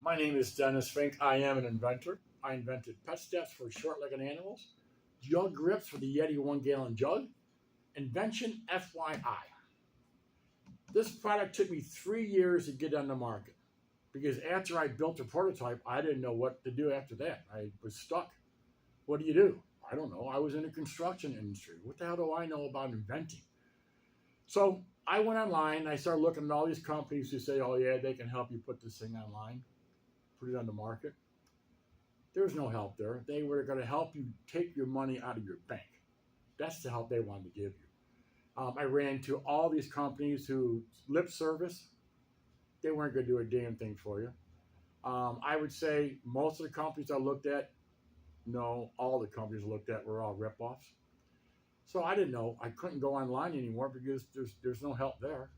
My name is Dennis Fink. I am an inventor. I invented pet steps for short-legged animals, jug grips for the Yeti 1 gallon jug, Invention FYI. This product took me 3 years to get on the market because after I built a prototype, I didn't know what to do after that. I was stuck. What do you do? I don't know. I was in the construction industry. What the hell do I know about inventing? So I went online and I started looking at all these companies who say, oh yeah, they can help you put this thing online, put it on the market. There's no help there. They were going to help you take your money out of your bank. That's the help they wanted to give you. I ran into all these companies who lip service. They weren't going to do a damn thing for you. I would say most of the companies I looked at, no, all the companies I looked at were all ripoffs. So I didn't know. I couldn't go online anymore because there's no help there.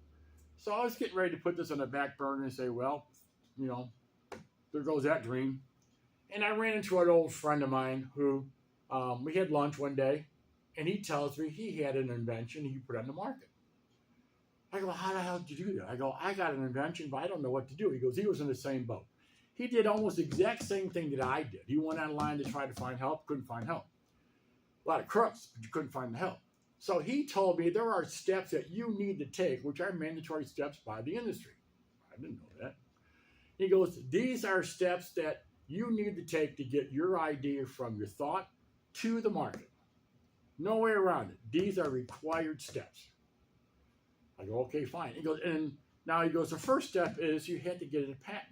So I was getting ready to put this on the back burner and say, well, you know, there goes that dream. And I ran into an old friend of mine who we had lunch one day, and he tells me he had an invention he put on the market. I go, how the hell did you do that? I go, I got an invention, but I don't know what to do. He goes, he was in the same boat. He did almost the exact same thing that I did. He went online to try to find help, couldn't find help. A lot of crooks, but you couldn't find the help. So he told me there are steps that you need to take, which are mandatory steps by the industry. I didn't know that. He goes, these are steps that you need to take to get your idea from your thought to the market. No way around it. These are required steps. I go, okay, fine. He goes, and now he goes, the first step is you had to get a patent.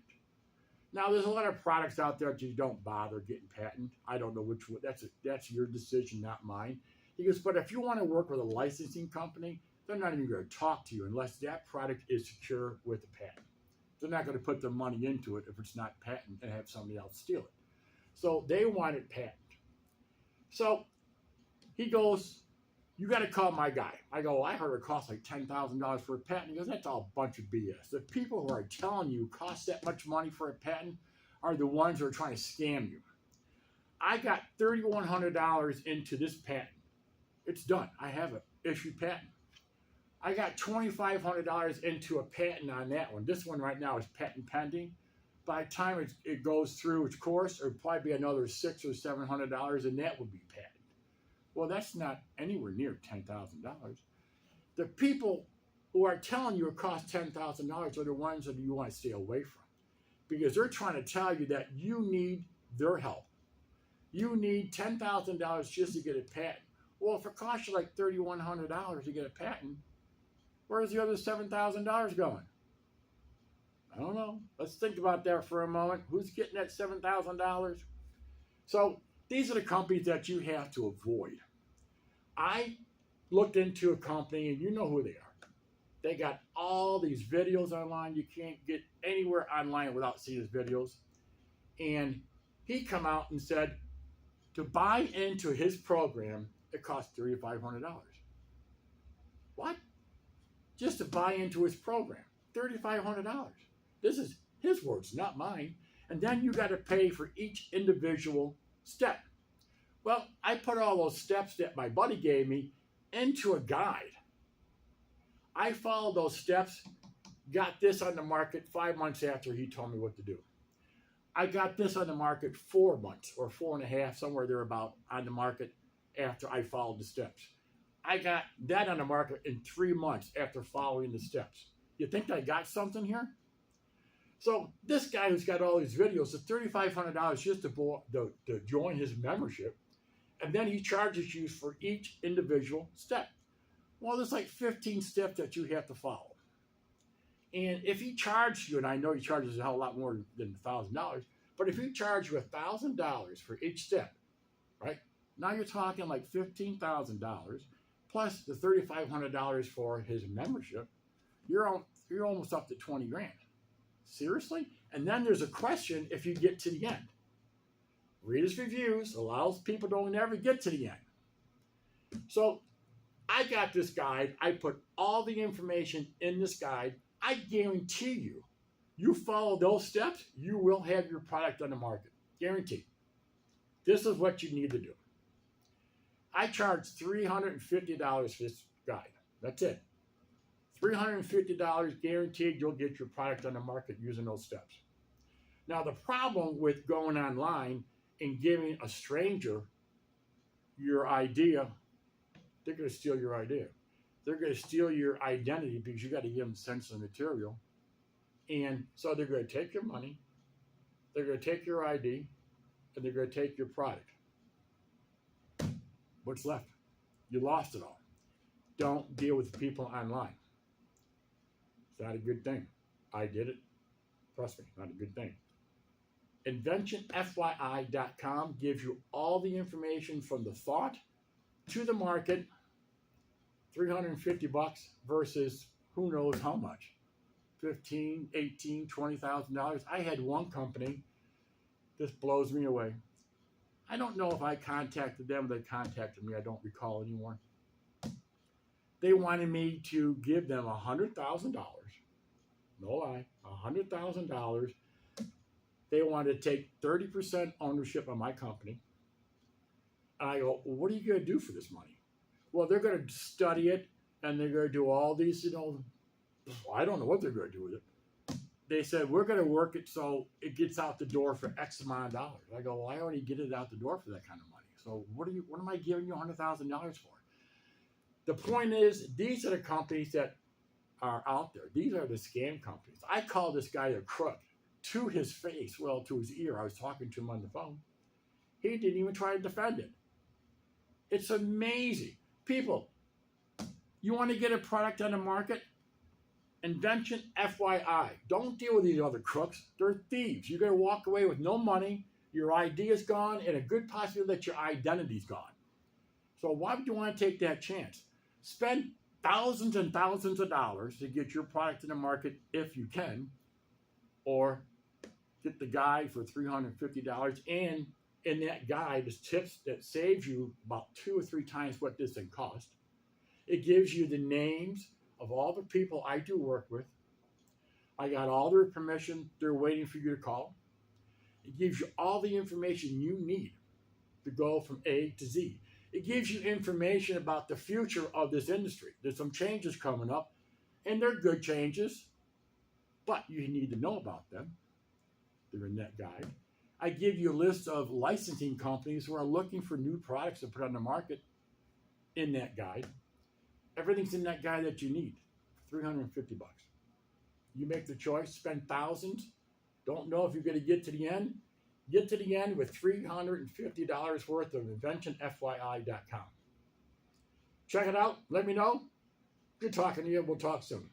Now, there's a lot of products out there that you don't bother getting patent. I don't know which one. That's your decision, not mine. He goes, but if you want to work with a licensing company, they're not even going to talk to you unless that product is secure with a patent. They're not going to put their money into it if it's not patent and have somebody else steal it. So they want it patent. So he goes, you got to call my guy. I go, I heard it costs like $10,000 for a patent. He goes, that's all a bunch of BS. The people who are telling you it costs that much money for a patent are the ones who are trying to scam you. I got $3,100 into this patent. It's done. I have an issued patent. I got $2,500 into a patent on that one. This one right now is patent pending. By the time it goes through its course, it would probably be another $600 or $700, and that would be patent. Well, that's not anywhere near $10,000. The people who are telling you it costs $10,000 are the ones that you want to stay away from because they're trying to tell you that you need their help. You need $10,000 just to get a patent. Well, if it costs you like $3,100 to get a patent, where's the other $7,000 going? I don't know. Let's think about that for a moment. Who's getting that $7,000? So these are the companies that you have to avoid. I looked into a company, and you know who they are. They got all these videos online. You can't get anywhere online without seeing his videos. And he come out and said, to buy into his program, it costs $3,500. What? Just to buy into his program, $3,500. This is his words, not mine. And then you got to pay for each individual step. Well, I put all those steps that my buddy gave me into a guide. I followed those steps, got this on the market 5 months after he told me what to do. I got this on the market 4 months or 4.5, somewhere thereabout on the market after I followed the steps. I got that on the market in 3 months after following the steps. You think I got something here? So this guy who's got all these videos is $3,500 just to join his membership, and then he charges you for each individual step. Well, there's like 15 steps that you have to follow. And if he charged you, and I know he charges a hell of a lot more than $1,000, but if he charged you $1,000 for each step, right? Now you're talking like $15,000 plus the $3,500 for his membership. You're almost up to 20 grand. Seriously? And then there's a question if you get to the end. Readers' reviews allows people to never get to the end. So I got this guide. I put all the information in this guide. I guarantee you, you follow those steps, you will have your product on the market. Guaranteed. This is what you need to do. I charge $350 for this guide. That's it. $350 guaranteed you'll get your product on the market using those steps. Now, the problem with going online and giving a stranger your idea, they're going to steal your idea. They're going to steal your identity because you got to give them sensitive material. And so they're going to take your money, they're going to take your ID, and they're going to take your product. What's left? You lost it all. Don't deal with people online. It's not a good thing. I did it. Trust me, not a good thing. InventionFYI.com gives you all the information from the thought to the market. $350 versus who knows how much. $15,000, $18,000, $20,000. I had one company. This blows me away. I don't know if I contacted them or they contacted me. I don't recall anymore. They wanted me to give them $100,000. No lie, $100,000. They wanted to take 30% ownership of my company. And I go, well, what are you going to do for this money? Well, they're going to study it and they're going to do all these, I don't know what they're going to do with it. They said, we're going to work it so it gets out the door for X amount of dollars. I go, well, I already get it out the door for that kind of money. So what am I giving you $100,000 for? The point is, these are the companies that are out there. These are the scam companies. I call this guy a crook to his face, well, to his ear. I was talking to him on the phone. He didn't even try to defend it. It's amazing. People, you want to get a product on the market? Invention FYI. Don't deal with these other crooks. They're thieves. You're going to walk away with no money. Your idea's gone, and a good possibility that your identity's gone. So why would you want to take that chance? Spend thousands and thousands of dollars to get your product in the market if you can, or get the guide for $350, and in that guide is tips that saves you about 2 or 3 times what this thing cost. It gives you the names of all the people I do work with. I got all their permission. They're waiting for you to call. It gives you all the information you need to go from A to Z. It gives you information about the future of this industry. There's some changes coming up, and they're good changes, but you need to know about them. They're in that guide. I give you a list of licensing companies who are looking for new products to put on the market in that guide. Everything's in that guide that you need. $350. You make the choice, spend thousands. Don't know if you're going to get to the end. Get to the end with $350 worth of InventionFYI.com. Check it out. Let me know. Good talking to you. We'll talk soon.